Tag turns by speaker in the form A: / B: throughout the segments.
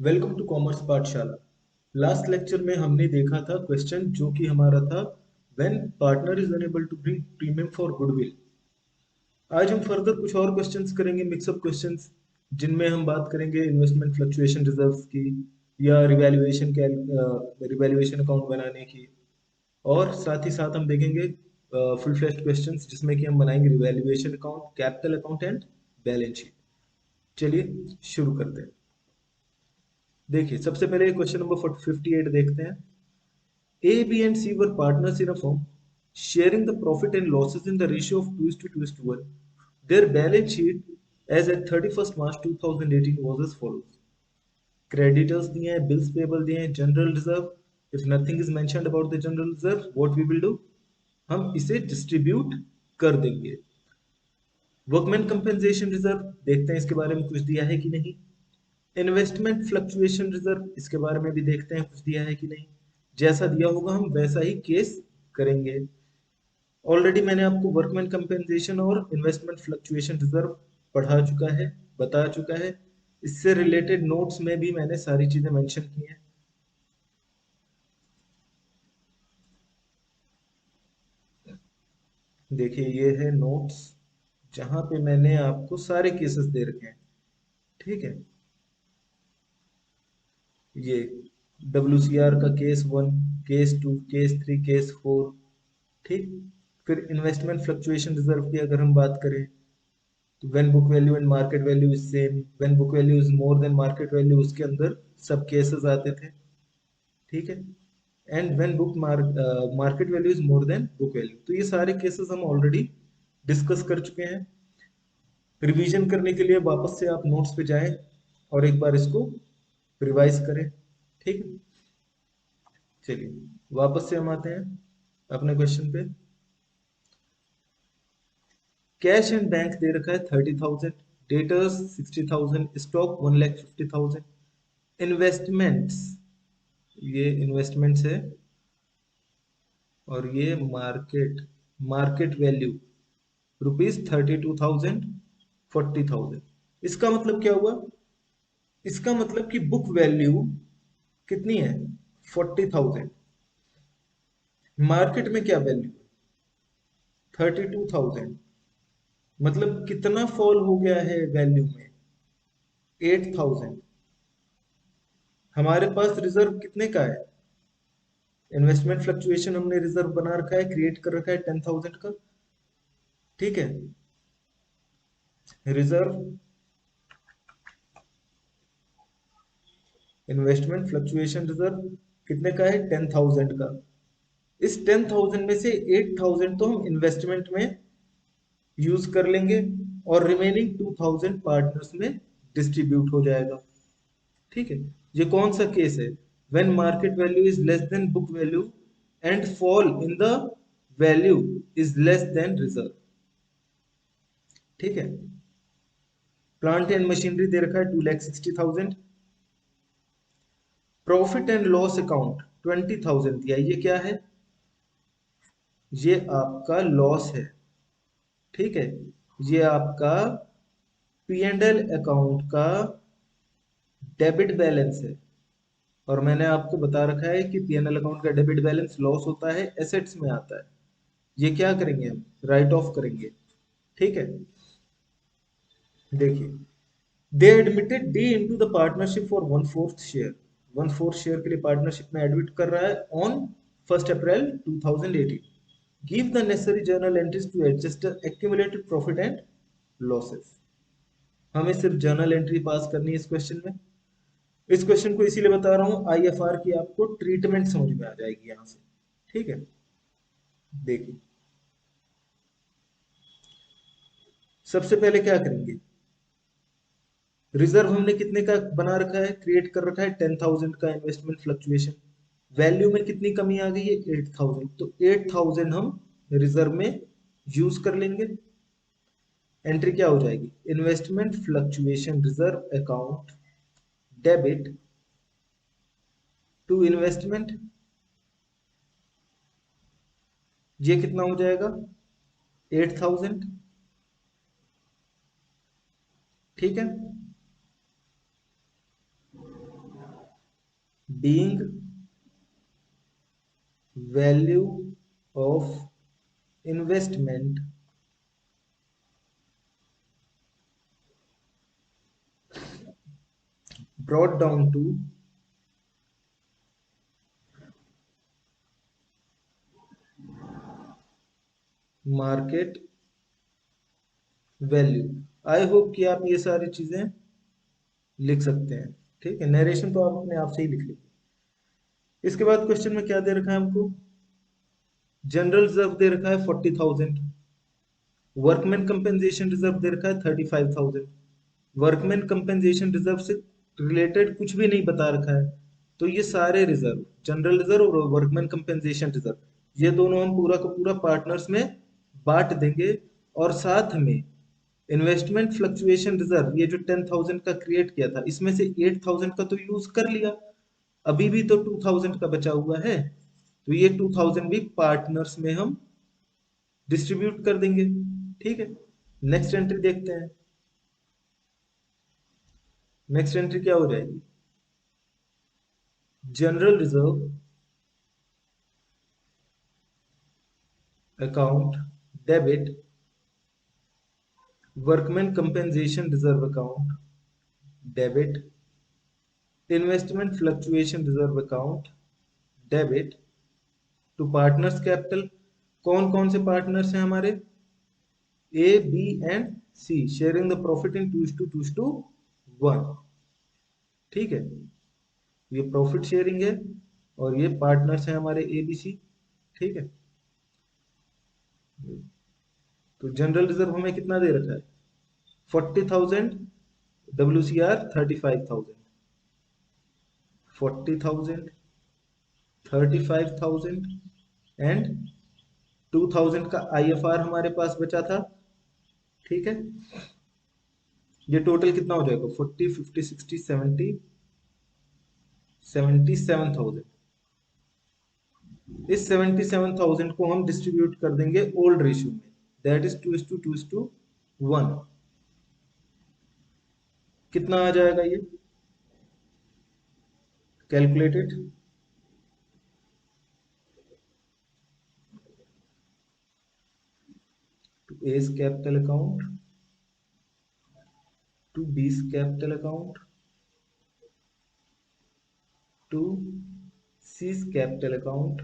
A: Welcome to commerce Pathshala. Last lecture में हमने देखा था क्वेश्चन जो कि हमारा था when partner is unable to bring premium for goodwill. आज हम फर्दर कुछ और क्वेश्चंस करेंगे, मिक्सअप क्वेश्चंस, जिनमें हम बात करेंगे इन्वेस्टमेंट फ्लक्चुएशन रिजर्व्स की या रिवैल्यूएशन अकाउंट बनाने की। और साथ ही साथ हम देखेंगे फुल फ्लेश्ड क्वेश्चंस जिसमें कि हम बनाएंगे revaluation account, capital account and balance sheet. चलिए शुरू करते हैं। देखिए सबसे पहले क्वेश्चन नंबर 58 देखते हैं। A, B, and C were partners in a firm, sharing the profit and losses in the ratio of 2:1. Their balance sheet as at 31st March 2018 was as follows. Creditors दिए हैं, bills payable दिए हैं, general reserve. If nothing is mentioned about the general reserve, what we will do? हम इसे distribute कर देंगे। Workman compensation reserve देखते हैं इसके बारे में कुछ दिया है कि नहीं। इन्वेस्टमेंट फ्लक्चुएशन रिजर्व इसके बारे में भी देखते हैं कुछ दिया है कि नहीं। जैसा दिया होगा हम वैसा ही केस करेंगे। ऑलरेडी मैंने आपको वर्कमैन कंपेंसेशन और इन्वेस्टमेंट फ्लक्चुएशन रिजर्व पढ़ा चुका है, बता चुका है। इससे रिलेटेड नोट्स में भी मैंने सारी चीजें मेंशन की हैं। देखिए ये है नोट्स जहां पे मैंने आपको सारे केसेस दे रखे हैं। ठीक है, ये WCR का केस 1, केस 2, केस 3, केस 4। ठीक। फिर इन्वेस्टमेंट फ्लक्चुएशन रिजर्व की अगर हम बात करें तो when book value and market value is same, when book value is more than market value, उसके अंदर सब केसेस आते थे। ठीक है। And when market value is more than book value, तो ये सारे केसेस हम ऑलरेडी डिस्कस कर चुके हैं। रिवीजन करने के लिए वापस से आप नोट्स पे जाएं और एक बार इसको रिवाइज करें। ठीक है, चलिए वापस से हम आते हैं अपने क्वेश्चन पे। कैश एंड बैंक दे रखा है 30,000, डेटर्स 60,000, स्टॉक 1,50,000। इन्वेस्टमेंट्स, ये इन्वेस्टमेंट्स है और ये मार्केट मार्केट वैल्यू ₹32,000, 40,000। इसका मतलब क्या हुआ? इसका मतलब कि बुक वैल्यू कितनी है? 40,000। मार्केट में क्या वैल्यू? 32,000। मतलब कितना फॉल हो गया है वैल्यू में? 8,000। हमारे पास रिजर्व कितने का है? इन्वेस्टमेंट फ्लक्चुएशन हमने रिजर्व बना रखा है, क्रिएट कर रखा है 10,000 का। ठीक है, रिजर्व इन्वेस्टमेंट फ्लक्चुएशन रिजर्व कितने का है? 10,000 का। इस 10,000 में से 8,000 तो हम इन्वेस्टमेंट में यूज कर लेंगे और रिमेनिंग 2,000 पार्टनर्स में डिस्ट्रीब्यूट हो जाएगा। ठीक है, ये कौन सा केस है? When market value is less than book value and fall in the value is less than reserve. ठीक है। प्लांट एंड मशीनरी दे रखा है 2,60,000। प्रॉफिट एंड लॉस अकाउंट 20,000 दिया। ये क्या है? ये आपका लॉस है। ठीक है, ये आपका P&L अकाउंट का डेबिट बैलेंस है। और मैंने आपको बता रखा है कि P&L अकाउंट का डेबिट बैलेंस लॉस होता है, एसेट्स में आता है। ये क्या करेंगे हम? राइट ऑफ करेंगे। ठीक है, देखिए they admitted D into the partnership for 1/4 share. 1/4 share के लिए पार्टनरशिप में एडमिट कर रहा है on 1 April 2018। Give the necessary journal entries to adjust the accumulated profit and losses. हमें सिर्फ जर्नल एंट्री पास करनी है इस क्वेश्चन में। इस क्वेश्चन को इसीलिए बता रहा हूँ, IFR की आपको ट्रीटमेंट समझ में आ जाएगी यहां से। ठीक है, देखिए सबसे पहले क्या करेंगे? रिजर्व हमने कितने का बना रखा है, क्रिएट कर रखा है? 10,000 का इन्वेस्टमेंट फ्लक्चुएशन। वैल्यू में कितनी कमी आ गई है? 8,000। तो 8,000 हम रिजर्व में यूज कर लेंगे। एंट्री क्या हो जाएगी? Investment fluctuation reserve account debit to investment. ये कितना हो जाएगा? 8,000। ठीक है, being value of investment brought down to market value. I hope कि आप ये सारी चीजें लिख सकते हैं। ठीक है, नरेशन तो आप अपने आप से ही लिख लीजिए। इसके बाद क्वेश्चन में क्या दे रखा है हमको? जनरल रिजर्व दे रखा है 40,000, वर्कमैन कंपेंसेशन रिजर्व दे रखा है 35,000। वर्कमैन कंपेंसेशन रिजर्व से रिलेटेड कुछ भी नहीं बता रखा है, तो ये सारे रिजर्व, जनरल रिजर्व और वर्कमैन कंपेंसेशन रिजर्व, ये दोनों हम पूरा का पूरा पार्टनर्स में बांट देंगे। और साथ में इन्वेस्टमेंट फ्लक्चुएशन रिजर्व, ये जो 10,000 का क्रिएट किया था, इसमें से 8,000 का तो यूज कर लिया, अभी भी तो 2,000 का बचा हुआ है, तो ये 2,000 भी पार्टनर्स में हम डिस्ट्रीब्यूट कर देंगे। ठीक है, नेक्स्ट एंट्री देखते हैं। नेक्स्ट एंट्री क्या हो जाएगी? General reserve account debit workman compensation reserve account debit investment fluctuation reserve account debit to partners capital. कौन कौन से पार्टनर्स हैं हमारे? A B and C, sharing the profit in 2:1। ठीक है, ये प्रॉफिट शेयरिंग है और ये पार्टनर्स हैं हमारे ए बी सी। ठीक है, तो जनरल रिजर्व हमें कितना दे रखा है? 40,000, WCR 35,000, 40,000, 35,000 एंड 2,000 का IFR हमारे पास बचा था। ठीक है, ये टोटल कितना हो जाएगा? 40, 50, 60, 70, 77,000। इस 77,000 को हम डिस्ट्रीब्यूट कर देंगे ओल्ड रेशियो में, दैट इज 2:1। कितना आ जाएगा ये? Calculated. To A's capital account, to B's capital account, to c's capital account,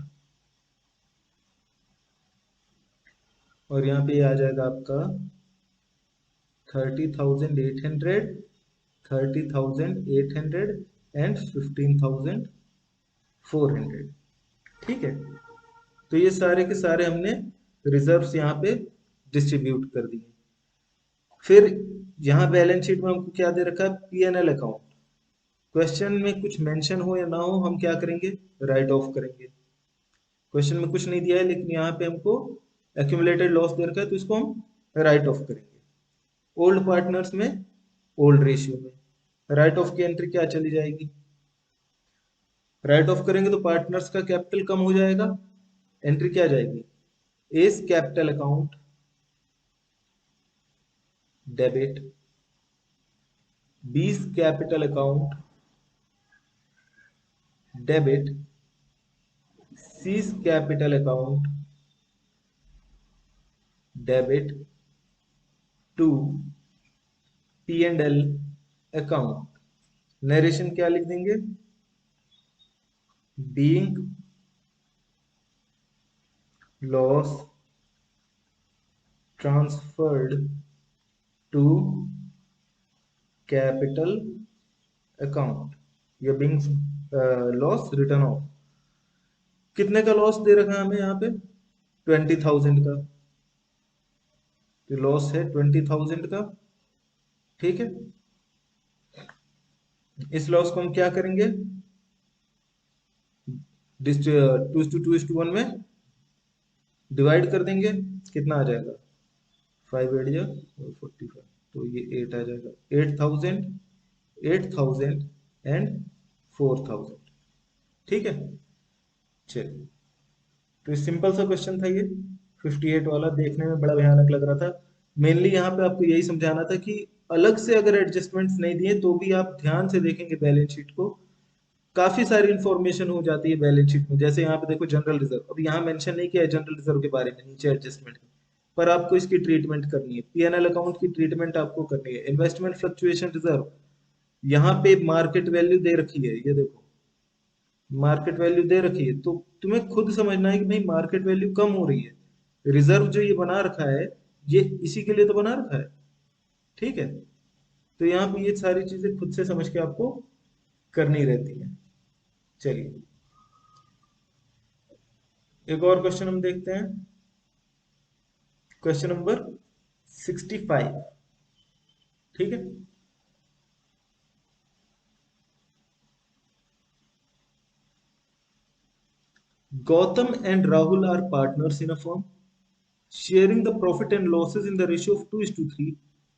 A: और यहाँ पे आ जाएगा आपका 30,800, 30,800 एंड 15,400। ठीक है, तो ये सारे के सारे हमने रिजर्व्स यहाँ पे डिस्ट्रीब्यूट कर दिए। फिर यहाँ बैलेंस शीट में हमको क्या दे रखा है? P&L account. क्वेश्चन में कुछ मेंशन हो या ना हो, हम क्या करेंगे? राइट ऑफ करेंगे। क्वेश्चन में कुछ नहीं दिया है, लेकिन यहाँ पे हमको एक्यूमुलेटेड लॉस दे रखा है, तो इसको हम राइट ऑफ करेंगे। ओल्ड पार्टनर्स में ओल्ड रेशियो में राइट ऑफ की एंट्री क्या चली जाएगी? राइट ऑफ करेंगे तो पार्टनर्स का कैपिटल कम हो जाएगा, एंट्री क्या जाएगी? A's capital account debit, B's capital account debit, C's capital account debit to P&L account. Narration क्या लिख देंगे? Being loss transferred to capital account, या बीइंग लॉस रिटर्न ऑफ। कितने का लॉस दे रखा है हमें यहाँ पे? 20,000 का, तो लॉस है 20,000 का। ठीक है, इस लॉस को हम क्या करेंगे? 2:1 में डिवाइड कर देंगे, कितना आ जाएगा? 5 8 या 45, तो ये 8 आ जाएगा। 8,000, 8,000 एंड 4,000। ठीक है, चलिए, तो सिंपल सा क्वेश्चन था ये 58 वाला। देखने में बड़ा भयानक लग रहा था। मेनली यहाँ पे आपको यही समझाना था कि अलग से अगर एडजस्टमेंट्स नहीं दिए तो भी आप ध्यान से देखेंगे बैलेंस शीट को, काफी सारी इंफॉर्मेशन हो जाती है बैलेंस शीट में। जैसे यहाँ पे देखो जनरल रिजर्व, अब यहाँ मेंशन नहीं किया है जनरल रिजर्व के बारे में नीचे एडजस्टमेंट में, पर आपको इसकी ट्रीटमेंट करनी है। पीएनएल अकाउंट की ट्रीटमेंट आपको करनी है। इन्वेस्टमेंट फ्लक्चुएशन रिजर्व, यहाँ पे मार्केट वैल्यू दे रखी है, ये देखो मार्केट वैल्यू दे रखी है, तो तुम्हें खुद समझना है कि भाई मार्केट वैल्यू कम हो रही है। रिजर्व जो ये बना रखा है, ये इसी के लिए तो बना रखा है, ठीक है। तो यहाँ पे ये सारी चीजें खुद से समझ के आपको करनी रहती है। चलिए एक और क्वेश्चन हम देखते हैं, क्वेश्चन नंबर 65, ठीक है। Gautam and Rahul are partners in a firm, sharing the profit and losses in the ratio of 2:3.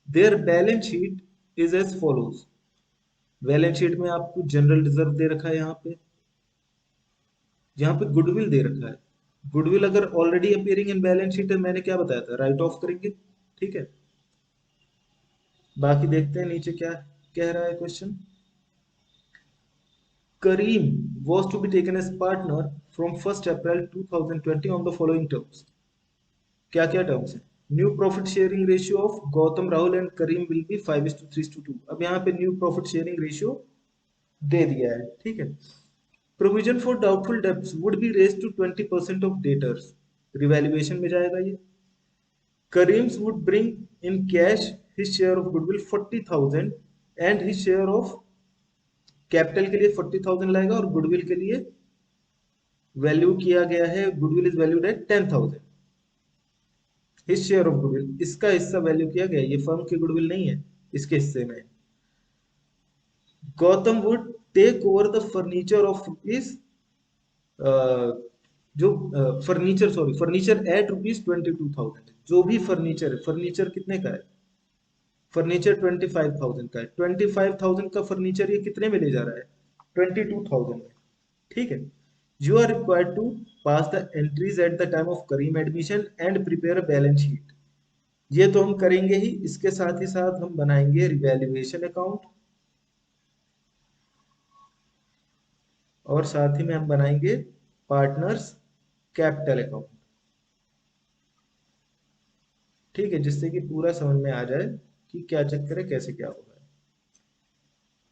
A: Their balance sheet is as follows. Balance sheet में आपको जनरल रिजर्व दे रखा है, यहाँ पे गुडविल दे रखा है। गुडविल अगर already appearing in balance sheet है, मैंने क्या बताया था, राइट ऑफ करेंगे, ठीक है। बाकी देखते हैं नीचे क्या कह रहा है question. Kareem was to be taken as partner from 1st April 2020 on the following terms. क्या क्या टर्म्स हैं? New profit sharing ratio of Gautam Rahul and Karim will be 5:3:2। अब यहाँ पे न्यू प्रॉफिट शेयरिंग रेशियो दे दिया है, ठीक है। Provision for doubtful debts would be raised to 20% of debtors, revaluation में जाएगा ये। Kareem's would bring in cash his share of goodwill 40,000 and his share of capital के लिए 40,000 लाएगा, और गुडविल के लिए वैल्यू किया गया है, goodwill is valued at 10,000। His share of goodwill, इसका हिस्सा वैल्यू किया गया, ये फर्म की गुडविल नहीं है, इसके हिस्से में। Gautam would take over the furniture of rupees, जो furniture, sorry furniture at rupees 22,000। जो भी फर्नीचर है, फर्नीचर कितने का है, फर्नीचर 25,000 का है। 25,000 का फर्नीचर ये कितने में ले जा रहा है, 22,000 में, ठीक है। You are required to pass the entries at the time of Karim admission and prepare a balance sheet. ये तो हम करेंगे ही, इसके साथ ही साथ हम बनाएंगे रिवैल्यूएशन अकाउंट, और साथ ही में हम बनाएंगे पार्टनर्स कैपिटल अकाउंट, ठीक है, जिससे कि पूरा समझ में आ जाए कि क्या चक्कर है, कैसे क्या होगा,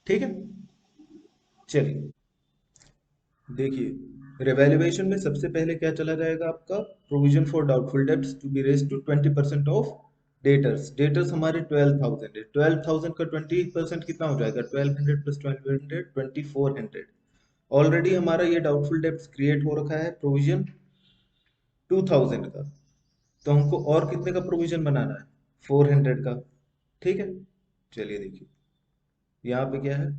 A: ठीक है। चलिए देखिए, रिवैल्यूएशन में सबसे पहले क्या चला जाएगा आपका, provision for doubtful debts to be raised to 20% of debtors. Debtors हमारे 12,000 है, 12,000 का 20% कितना हो जाएगा, 1200 प्लस 1200 2400। ऑलरेडी हमारा ये डाउटफुल डेब्ट्स क्रिएट हो रखा है प्रोविजन 2,000 का, तो हमको और कितने का प्रोविजन बनाना है, 400 का, ठीक है। चलिए देखिए यहाँ पे क्या है,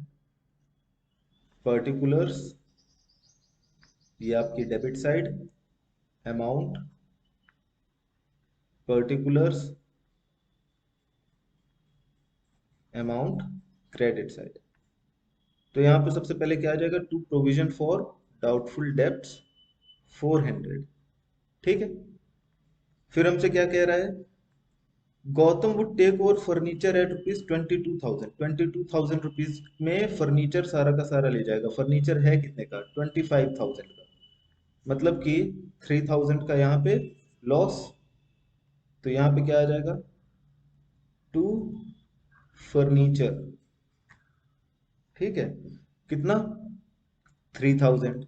A: पर्टिकुलर्स, ये आपकी debit side, amount, particulars, amount, credit side. तो यहाँ पे सबसे पहले क्या आ जाएगा, to provision for doubtful debts 400, ठीक है। फिर हमसे क्या कह रहा है, Gautam would take over furniture at rupees 22,000। 22,000 rupees में फर्नीचर सारा का सारा ले जाएगा। फर्नीचर है कितने का, 25,000 का, मतलब कि 3,000 का यहाँ पे लॉस। तो यहाँ पे क्या आ जाएगा, टू फर्नीचर, ठीक है, कितना, 3,000।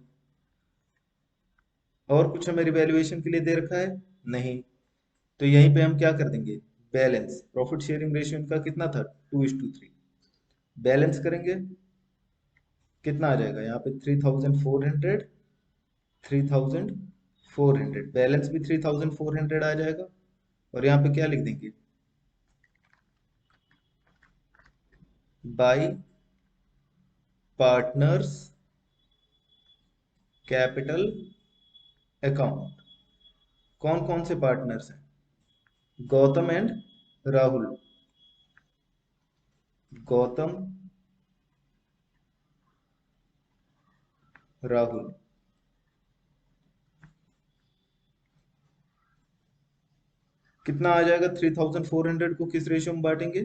A: और कुछ हमें रिवैल्यूएशन के लिए दे रखा है, नहीं। तो यहीं पे हम क्या कर देंगे, बैलेंस, प्रॉफिट शेयरिंग रेशियो इनका कितना था, 2:3। बैलेंस करेंगे, कितना आ जाएगा यहाँ पे, 3,400, 3,400, बैलेंस भी 3,400 आ जाएगा। और यहाँ पे क्या लिख देंगे, बाई पार्टनर्स कैपिटल अकाउंट। कौन कौन से पार्टनर्स हैं, गौतम एंड राहुल। गौतम, राहुल, कितना आ जाएगा, 3,400 को किस रेशियो में बांटेंगे,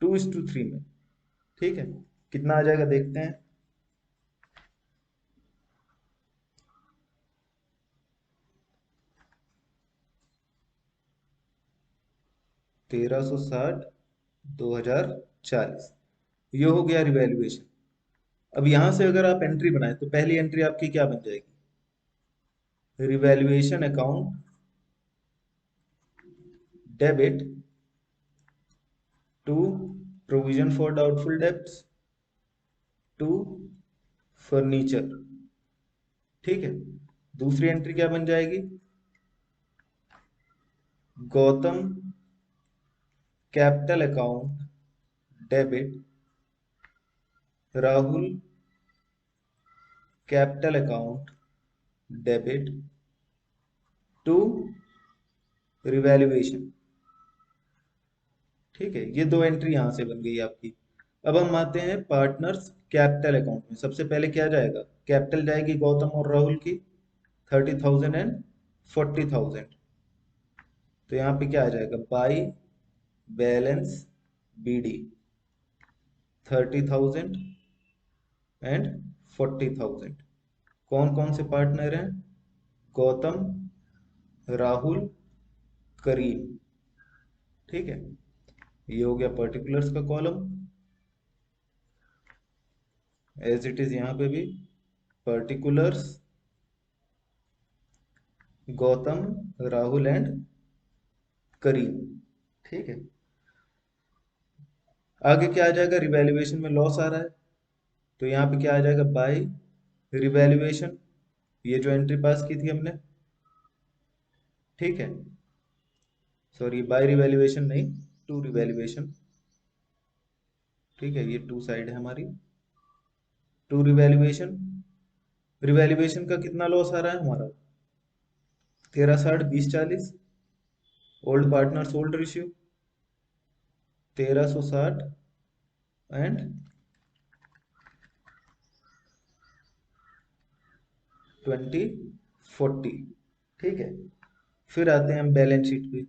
A: 2:3 में, ठीक है। कितना आ जाएगा देखते हैं, 1360 2040, ये हो गया रिवैल्यूएशन। अब यहां से अगर आप एंट्री बनाए तो पहली एंट्री आपकी क्या बन जाएगी? Revaluation account debit to provision for doubtful debts to furniture. ठीक है, दूसरी एंट्री क्या बन जाएगी? Gautam capital account debit Rahul capital account debit to revaluation. ठीक है, ये दो एंट्री यहां से बन गई आपकी। अब हम आते हैं पार्टनर्स कैपिटल अकाउंट में। सबसे पहले क्या जाएगा? कैपिटल जाएगी गौतम और राहुल की 30,000 एंड 40,000। तो यहाँ पे क्या आ जाएगा? By balance B 30,000 and 40,000। कौन कौन से पार्टनर हैं? गौतम, राहुल, करीम। ठीक है, ये हो गया पर्टिकुलर्स का कॉलम। एज इट इज यहाँ पे भी पर्टिकुलर्स गौतम, राहुल एंड करीम। ठीक है, आगे क्या आ जाएगा? रिवैल्यूएशन में लॉस आ रहा है, तो यहाँ पे क्या आ जाएगा? बाय रिवैल्यूएशन, ये जो एंट्री पास की थी हमने। ठीक है, सॉरी बाय रिवैल्यूएशन नहीं, टू रिवैल्यूएशन। ठीक है, ये टू साइड है हमारी। टू रिवैल्यूएशन, रिवैल्यूएशन का कितना लॉस आ रहा है हमारा? 1360 20 40। Old partners old ratio 1360 and 2040। ठीक है, फिर आते हैं हम बैलेंस शीट पे।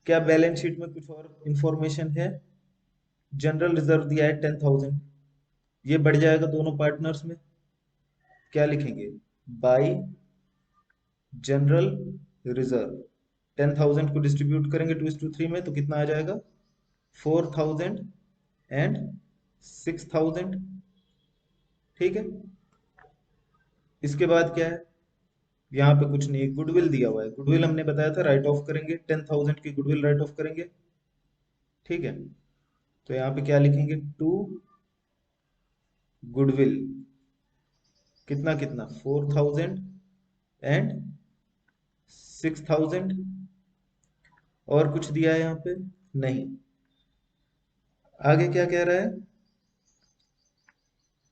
A: क्या बैलेंस शीट में कुछ और इंफॉर्मेशन है? जनरल रिजर्व दिया है 10,000, ये बढ़ जाएगा दोनों पार्टनर्स में। क्या लिखेंगे? बाई जनरल रिजर्व 10,000 को डिस्ट्रीब्यूट करेंगे 2:3 में, तो कितना आ जाएगा? 4,000 एंड 6,000। ठीक है, इसके बाद क्या है? यहाँ पे कुछ नहीं, गुडविल दिया हुआ है। गुडविल हमने बताया था राइट ऑफ करेंगे, 10,000 की गुडविल राइट ऑफ करेंगे। ठीक है, तो यहाँ पे क्या लिखेंगे? टू गुडविल कितना कितना? 4,000 एंड 6,000। और कुछ दिया है यहाँ पे? नहीं। आगे क्या कह रहा है?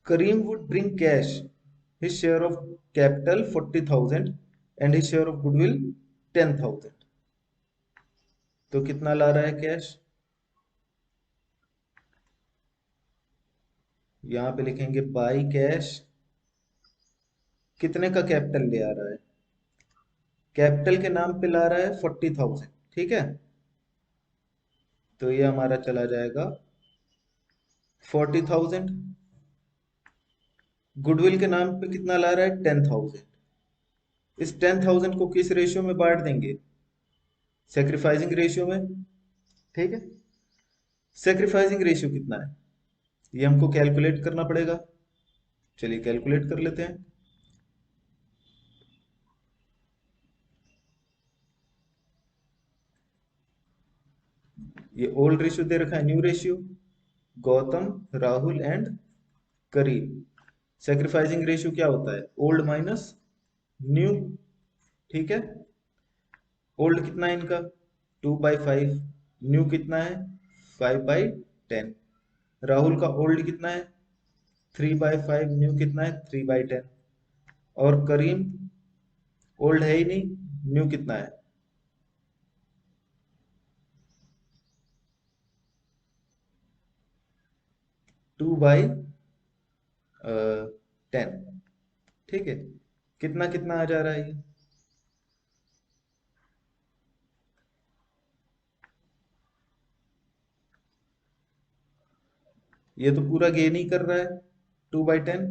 A: Karim would bring cash his share of capital 40,000 and his share of goodwill 10,000। तो कितना ला रहा है कैश? यहाँ पे लिखेंगे बाई कैश। कितने का कैपिटल ले आ रहा है? कैपिटल के नाम पे ला रहा है 40,000। ठीक है, तो ये हमारा चला जाएगा 40,000। गुडविल के नाम पे कितना ला रहा है? 10,000। इस 10,000 को किस रेशियो में बांट देंगे? सेक्रीफाइसिंग रेशियो में। ठीक है, सेक्रीफाइसिंग रेशियो कितना है ये हमको कैलकुलेट करना पड़ेगा। चलिए कैलकुलेट कर लेते हैं। ये ओल्ड रेशियो दे रखा है, new ratio Gautam, Rahul and Karim. Sacrificing ratio क्या होता है? Old minus new. ठीक है, ओल्ड कितना है इनका? 2/5। न्यू कितना है? 5/10। राहुल का ओल्ड कितना है? 3/5। न्यू कितना है? 3/10। और करीम ओल्ड है ही नहीं, न्यू कितना है? 2/10। ठीक है, कितना कितना आ जा रहा है ये तो पूरा गेन ही कर रहा है 2/10।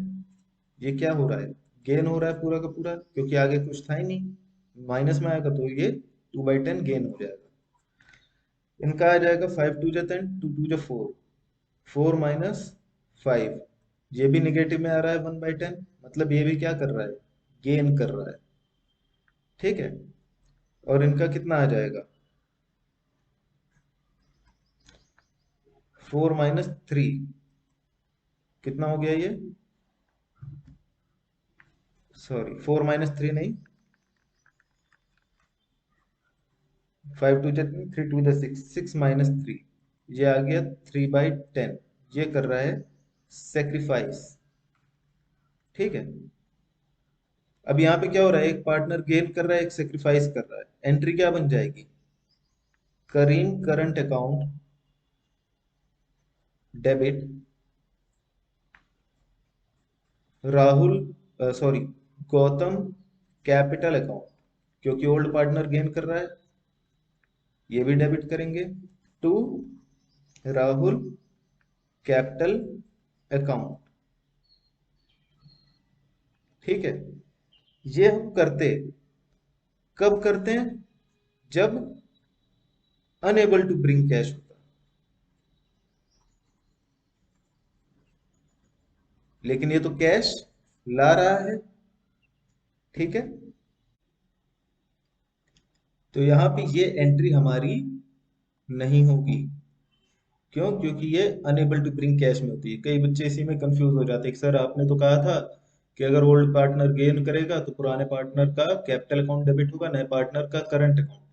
A: ये क्या हो रहा है? गेन हो रहा है पूरा का पूरा, क्योंकि आगे कुछ था ही नहीं। माइनस में आएगा तो ये 2/10 गेन हो जाएगा। इनका आ जाएगा 5 टू जा 10, 2 टू जा 4, 4 माइनस 5। ये भी निगेटिव में आ रहा है 1/10, मतलब ये भी क्या कर रहा है, गेन कर रहा है। ठीक है, और इनका कितना आ जाएगा, 4 माइनस 3, कितना हो गया ये, सॉरी 4 माइनस 3 नहीं, 5 टू जा 3 टू जा 6, 6 माइनस 3, ये आ गया 3/10। ये कर रहा है सेक्रीफाइस। ठीक है, अब यहाँ पे क्या हो रहा है, एक पार्टनर गेन कर रहा है, एक सेक्रीफाइस कर रहा है। एंट्री क्या बन जाएगी, Karim current account debit, Rahul sorry Gautam capital account, क्योंकि ओल्ड पार्टनर गेन कर रहा है, ये भी डेबिट करेंगे, टू राहुल कैपिटल अकाउंट। ठीक है, ये हम करते कब करते हैं, जब अनएबल टू ब्रिंग कैश होता है। लेकिन ये तो कैश ला रहा है। ठीक है, तो यहां पे ये एंट्री हमारी नहीं होगी। क्यों, क्योंकि ये अनेबल टू ब्रिंग कैश में होती है। कई बच्चे इसी में कंफ्यूज हो जाते हैं कि सर आपने तो कहा था कि अगर ओल्ड पार्टनर गेन करेगा तो पुराने पार्टनर का कैपिटल अकाउंट डेबिट होगा, नए पार्टनर का करंट अकाउंट।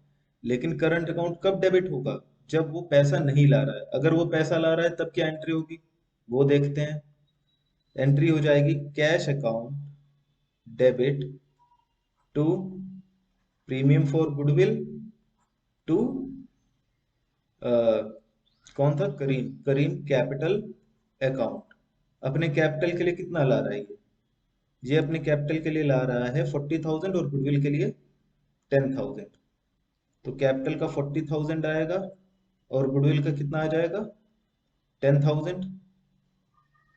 A: लेकिन करंट अकाउंट कब डेबिट होगा, जब वो पैसा नहीं ला रहा है। अगर वो पैसा ला रहा है तब क्या एंट्री होगी, वो देखते हैं। एंट्री हो जाएगी cash account debit to premium for goodwill to कौन था, करीम, करीम कैपिटल अकाउंट। अपने कैपिटल के लिए कितना ला रहा है ये अपने कैपिटल के लिए ला रहा है 40,000 और गुडविल के लिए 10,000। तो कैपिटल का 40,000 आएगा और गुडविल का कितना आ जाएगा, 10,000।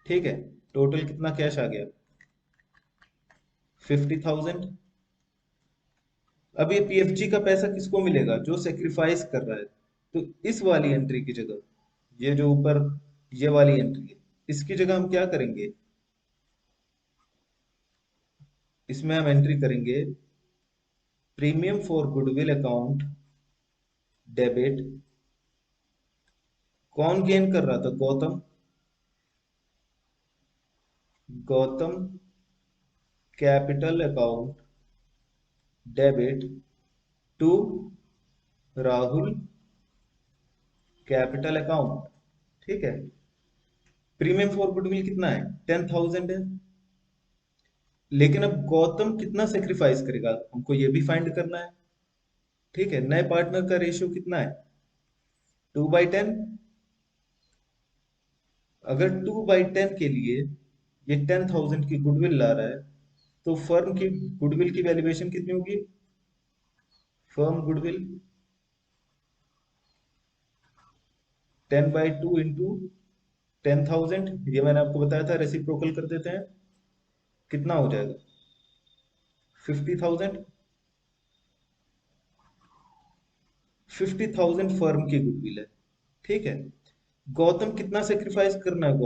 A: ठीक है, टोटल कितना कैश आ गया, 50,000। अब ये पीएफजी का पैसा किसको मिलेगा, जो सेक्रीफाइस कर रहा है। तो इस वाली एंट्री की जगह, ये जो ऊपर ये वाली एंट्री है, इसकी जगह हम क्या करेंगे, इसमें हम एंट्री करेंगे premium for goodwill account debit. कौन गेन कर रहा था, Gautam, Gautam capital account debit to Rahul capital account. ठीक है, प्रीमियम फॉर गुडविल कितना है, 10,000 है। लेकिन अब गौतम कितना सेक्रीफाइस करेगा, हमको ये भी फाइंड करना है। ठीक है, नए पार्टनर का रेशियो कितना है, 2/10। अगर 2/10 के लिए ये 10,000 की गुडविल ला रहा है, तो फर्म की गुडविल की वैल्यूएशन कितनी होगी, फर्म गुडविल 10/2 इंटू 10,000, ये मैंने आपको बताया था, रेसिप्रोकल कर देते हैं, कितना हो जाएगा, 50,000। 50,000 फर्म की गुडविल है। ठीक है, गौतम कितना सेक्रीफाइस करना है,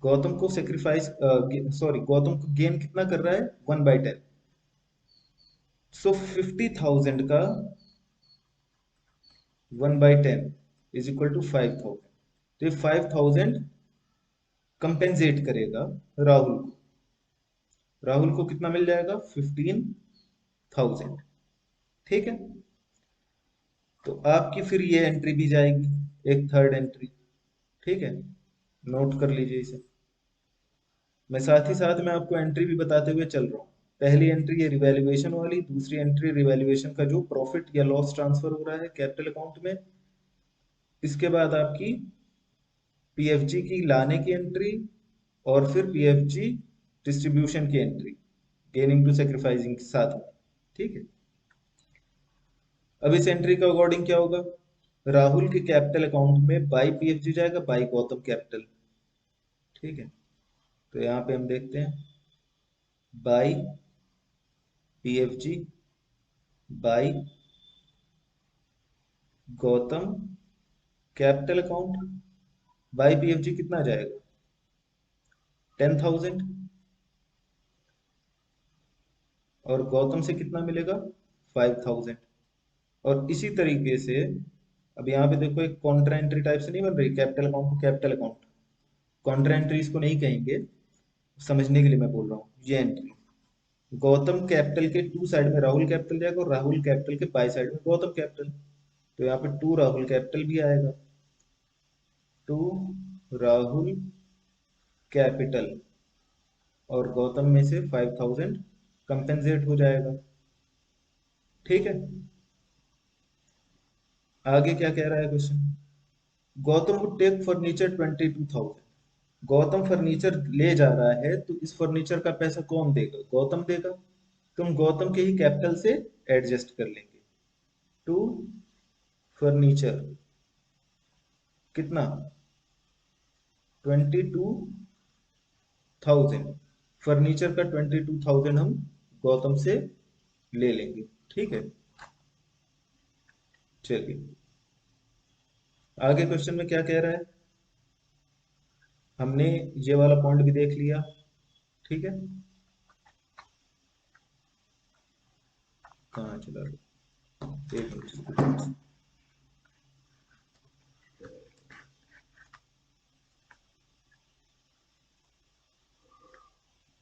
A: गौतम को सेक्रीफाइस सॉरी गौतम को गेन कितना कर रहा है, 1/10। सो 50,000 का 1/10 इज इक्वल टू 5,000। तो ये 5,000 कंपेंसेट करेगा राहुल को। राहुल को कितना मिल जाएगा, 15,000। ठीक है, तो आपकी फिर ये एंट्री भी जाएगी, एक थर्ड एंट्री। ठीक है, नोट कर लीजिए इसे। मैं साथ ही साथ में आपको एंट्री भी बताते हुए चल रहा हूँ। पहली एंट्री है रिवैल्यूएशन वाली, दूसरी एंट्री रिवैल्यूएशन का जो प्रॉफिट या लॉस ट्रांसफर हो रहा है कैपिटल अकाउंट में। इसके बाद आपकी पीएफजी की लाने की एंट्री, और फिर पीएफजी डिस्ट्रीब्यूशन की एंट्री, गेनिंग टू सेक्रीफाइसिंग के साथ में। ठीक है, अब इस एंट्री का अकॉर्डिंग क्या होगा, राहुल के कैपिटल अकाउंट में बाई पीएफजी जाएगा, बाई गौतम कैपिटल। ठीक है, तो यहाँ पे हम देखते हैं by PFG by Gautam capital account by PFG कितना जाएगा? 10,000। और गौतम से कितना मिलेगा? 5,000। और इसी तरीके से अब यहाँ पे देखो एक कॉन्ट्रा एंट्री टाइप से नहीं बन रही, कैपिटल अकाउंट को कैपिटल अकाउंट, कॉन्ट्रा एंट्री इसको नहीं कहेंगे, समझने के लिए मैं बोल रहा हूँ। ये एंट्री गौतम कैपिटल के टू साइड में राहुल कैपिटल जाएगा और राहुल कैपिटल के बाई साइड में गौतम कैपिटल, तो यहाँ पे टू राहुल कैपिटल भी आएगा, टू राहुल कैपिटल, और गौतम में से 5,000 कंपेंसेट हो जाएगा। ठीक है, आगे क्या कह रहा है question? Gautam would take furniture 22,000। Gautam furniture ले जा रहा है तो इस फर्नीचर का पैसा कौन देगा? गौतम देगा। तुम गौतम के ही कैपिटल से एडजस्ट कर लेंगे। टू फर्नीचर कितना? 22,000। फर्नीचर का 22,000 हम गौतम से ले लेंगे। ठीक है, चलिए आगे क्वेश्चन में क्या कह रहा है? हमने ये वाला पॉइंट भी देख लिया। ठीक है, कहाँ चला गया? एक मिनट।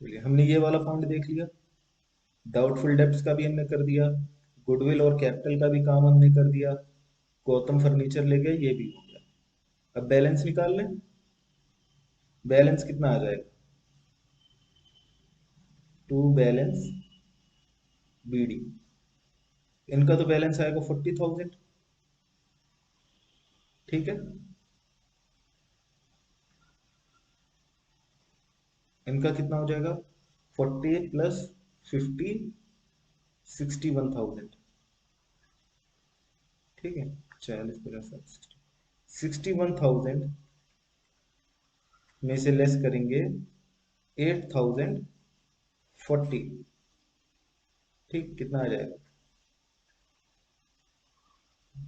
A: चलिए, हमने ये वाला पॉइंट देख लिया, डाउटफुल डेब्ट्स का भी हमने कर दिया, गुडविल और कैपिटल का भी काम हमने कर दिया, गौतम फर्नीचर ले गए, ये भी हो गया। अब बैलेंस निकाल लें। बैलेंस कितना आ जाएगा? टू बैलेंस बीडी, इनका तो बैलेंस आएगा 40,000। ठीक है, इनका कितना हो जाएगा? 40 प्लस 50, 61,000। ठीक है, 40 प्लस 61,000 में से लेस करेंगे 8,040। ठीक, कितना आ जाएगा?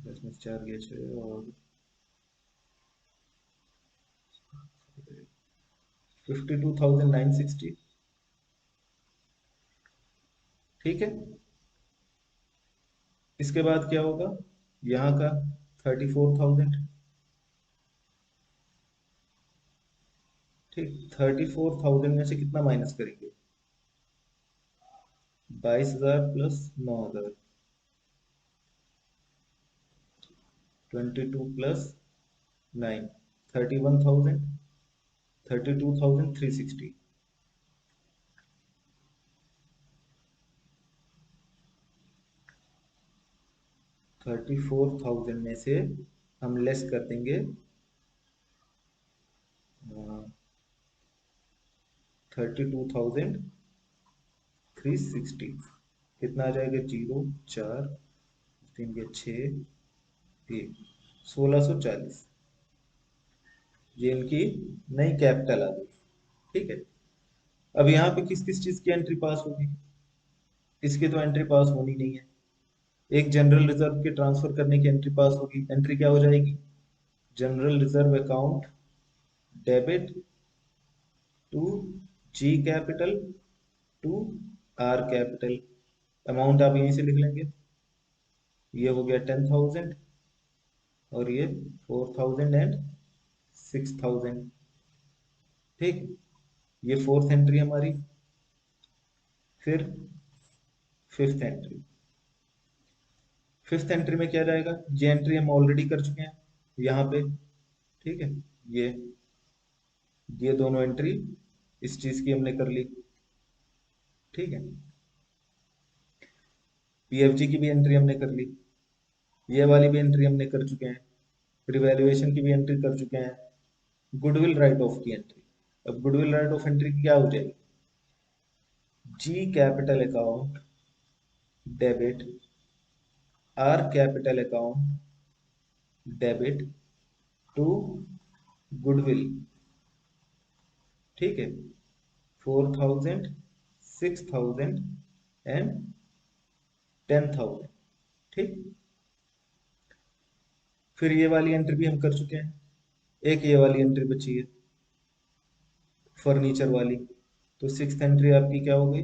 A: 10 में से 4 गया 6 और 52,960। ठीक है, इसके बाद क्या होगा? यहाँ का 34,000। ठीक, 34,000 में से कितना माइनस करेंगे? 22,000 प्लस 9,000, 22 प्लस 9, 31,000, 32,360। 34,000 में से हम लेस कर देंगे 32,360। कितना आ जाएगा? 0 4 3 के 6 1, 1640। ये इनकी नई कैपिटल आ गई। ठीक है, अब यहाँ पे किस किस चीज की एंट्री पास होगी? इसकी तो एंट्री पास होनी नहीं है। एक जनरल रिजर्व के ट्रांसफर करने की एंट्री पास होगी। एंट्री क्या हो जाएगी? General reserve account debit to G capital to R capital. Amount आप यहीं से लिख लेंगे। ये हो गया 10,000 और ये 4,000 एंड 6,000। ठीक, ये फोर्थ एंट्री हमारी। फिर फिफ्थ एंट्री। फिफ्थ एंट्री में क्या जाएगा? ये एंट्री हम ऑलरेडी कर चुके हैं यहाँ पे। ठीक है, ये ये दोनों एंट्री इस चीज की हमने कर ली। ठीक है, पीएफजी की भी एंट्री हमने कर ली, ये वाली भी एंट्री हमने कर चुके हैं, रिवैल्यूएशन की भी एंट्री कर चुके हैं, गुडविल राइट ऑफ की एंट्री। अब गुडविल राइट ऑफ एंट्री क्या हो जाएगी? G capital account debit R capital account debit to goodwill. ठीक है, 4,000, 6,000 एंड 10,000। ठीक, फिर ये वाली एंट्री भी हम कर चुके हैं, एक ये वाली एंट्री बची है फर्नीचर वाली। तो सिक्स्थ एंट्री आपकी क्या हो गई?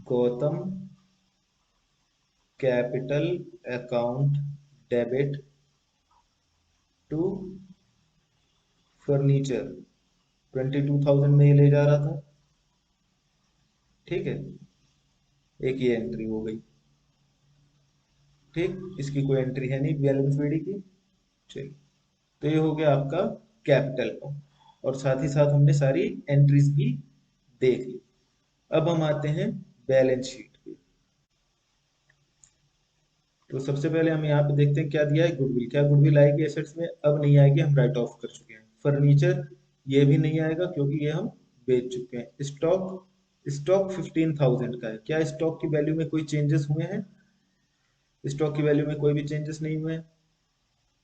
A: Gautam capital account debit to furniture, 22,000 में ये ले जा रहा था। ठीक है, एक ये एंट्री हो गई। ठीक, इसकी कोई एंट्री है नहीं बैलेंस वीडी की। चलिए, तो ये हो गया आपका कैपिटल का, और साथ ही साथ हमने सारी एंट्रीज भी देख ली। अब हम आते हैं बैलेंस शीट पे। तो सबसे पहले हम यहाँ पे देखते हैं क्या दिया है, गुडविल। क्या गुडविल आएगी एसेट्स में? अब नहीं आएगी, हम राइट ऑफ कर चुके हैं। फर्नीचर ये भी नहीं आएगा क्योंकि ये हम बेच चुके हैं। स्टॉक, स्टॉक 15,000 का है। क्या स्टॉक की वैल्यू में कोई चेंजेस हुए हैं? स्टॉक की वैल्यू में कोई भी चेंजेस नहीं हुए हैं।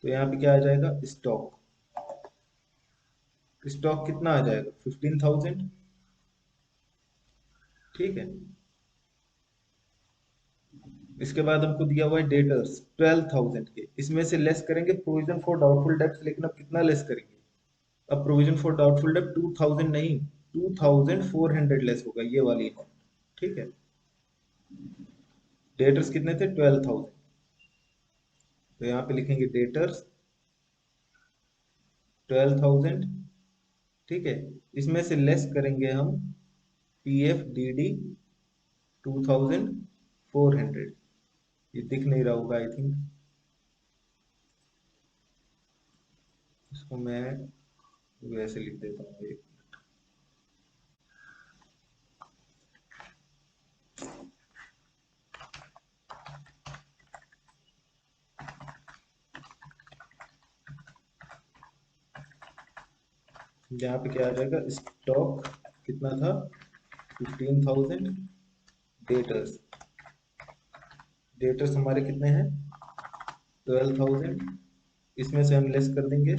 A: तो यहाँ पे क्या आ जाएगा? स्टॉक। स्टॉक कितना आ जाएगा? 15,000। ठीक है, इसके बाद हमको दिया हुआ है डेटर्स 12,000 के, इसमें से लेस करेंगे प्रोविजन फॉर डाउटफुल डेब्ट्स। लेकिन अब कितना लेस करेंगे? अब प्रोविजन फॉर डाउटफुल डेब्ट 2,000 नहीं, 2,400 लेस होगा ये वाली अमाउंट। ठीक है, डेटर्स कितने थे? 12,000। तो यहाँ पे लिखेंगे डेटर्स 12,000। ठीक है, इसमें से लेस करेंगे हम पी एफ डी डी 2,400। ये दिख नहीं रहा होगा आई थिंक, इसको मैं वैसे लिख देता हूँ। यहाँ पे क्या आ जाएगा? स्टॉक कितना था? 15,000। डेटर्स, डेटर्स हमारे कितने हैं? 12,000। इसमें से हम लेस कर देंगे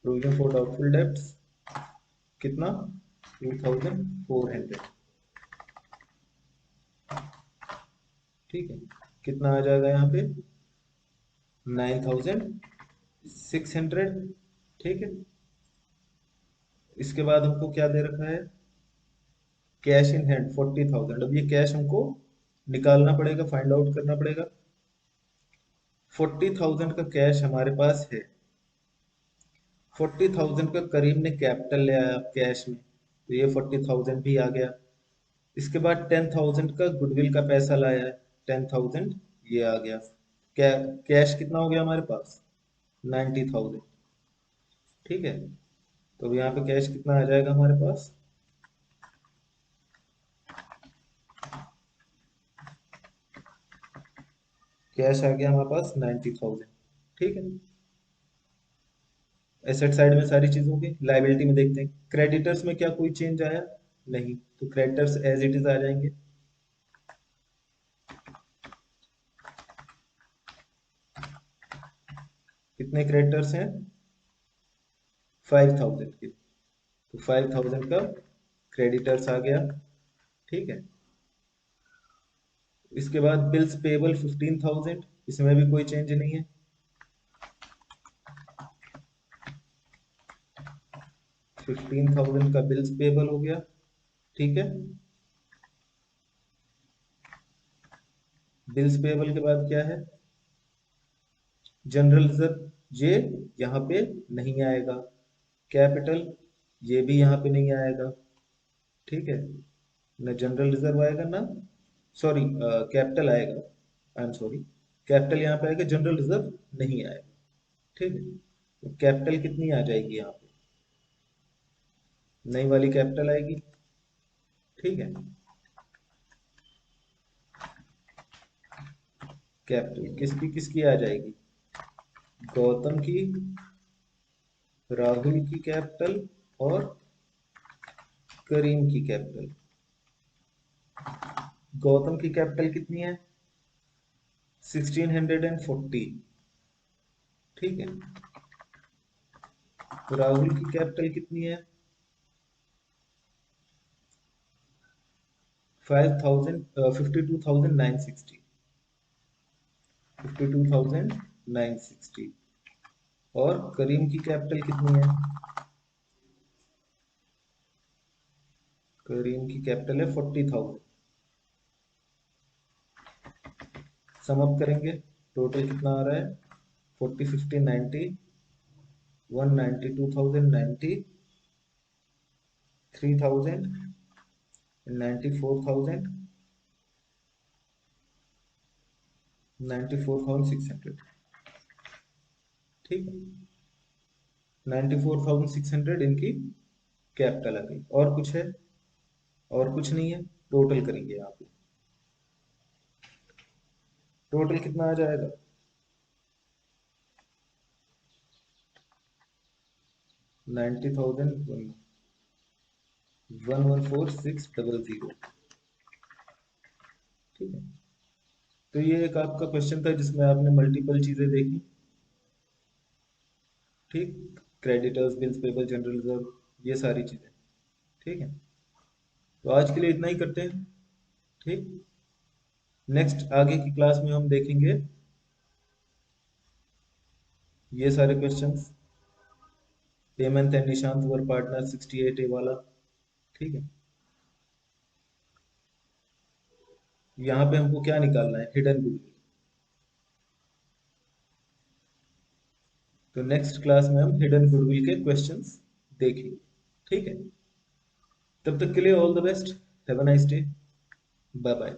A: प्रोविजन फॉर डाउटफुल डेब्ट्स, कितना? 2,400। ठीक है, कितना आ जाएगा यहाँ पे? 9,600। ठीक है, इसके बाद हमको क्या दे रखा है? Cash in hand 40,000। अब ये कैश हमको निकालना पड़ेगा, फाइंड आउट करना पड़ेगा। 40,000 का कैश हमारे पास है। 40,000 का करीम ने कैपिटल ले आया कैश में, तो ये 40,000 भी आ गया। इसके बाद 10,000 का गुडविल का पैसा लाया है, 10,000 ये आ गया। कैश कितना हो गया हमारे पास? 90,000। ठीक है, तो अब यहाँ पे कैश कितना आ जाएगा हमारे पास? कैश आ गया हमारे पास 90,000। ठीक है, एसेट साइड में सारी चीज होगी। लाइबिलिटी में देखते हैं क्रेडिटर्स में क्या कोई चेंज आया? नहीं, तो क्रेडिटर्स एज इट इज आ जाएंगे। कितने क्रेडिटर्स हैं? 5,000 के, तो 5,000 का क्रेडिटर्स आ गया। ठीक है, इसके बाद बिल्स पेबल 15,000, इसमें भी कोई चेंज नहीं है। 15,000 का बिल्स पेबल हो गया। ठीक है, बिल्स पेबल के बाद क्या है? जनरल रिजर्व, ये यहाँ पे नहीं आएगा। कैपिटल, ये भी यहाँ पे नहीं आएगा। ठीक है, न जनरल रिजर्व आएगा ना, सॉरी कैपिटल आएगा, आई एम सॉरी, कैपिटल यहाँ पे आएगा, जनरल रिजर्व नहीं आएगा। ठीक है, तो कैपिटल कितनी आ जाएगी यहाँ पे? नई वाली कैपिटल आएगी। ठीक है, कैपिटल किसकी किसकी आ जाएगी? गौतम की, राहुल की कैपिटल, और करीम की कैपिटल। गौतम की कैपिटल कितनी है? 1640। ठीक है, तो राहुल की कैपिटल कितनी है? 5000 52,960, 52,960। और करीम की कैपिटल कितनी है? करीम की कैपिटल है 40,000। सम अप करेंगे, टोटल कितना आ रहा है? 40 50 90, 192,090, 3,000, 94,000, 94,600। ठीक है, 94,600 इनकी कैपिटल आ गई। और कुछ है? और कुछ नहीं है। टोटल करेंगे यहाँ पे, टोटल कितना आ जाएगा? 90,000, 114,600। ठीक है, तो ये एक आपका क्वेश्चन था जिसमें आपने मल्टीपल चीजें देखी। ठीक, creditors, bills payable, general reserve, ये सारी चीजें। ठीक है, तो आज के लिए इतना ही करते हैं। ठीक, नेक्स्ट आगे की क्लास में हम देखेंगे ये सारे questions. Hemant and Nishant were partner 68A वाला। ठीक है, यहाँ पे हमको क्या निकालना है? Hidden goodwill. तो नेक्स्ट क्लास में हम हिडन गुडविल के क्वेश्चंस देखेंगे। ठीक है, तब तक के लिए all the best, have a nice day, bye bye.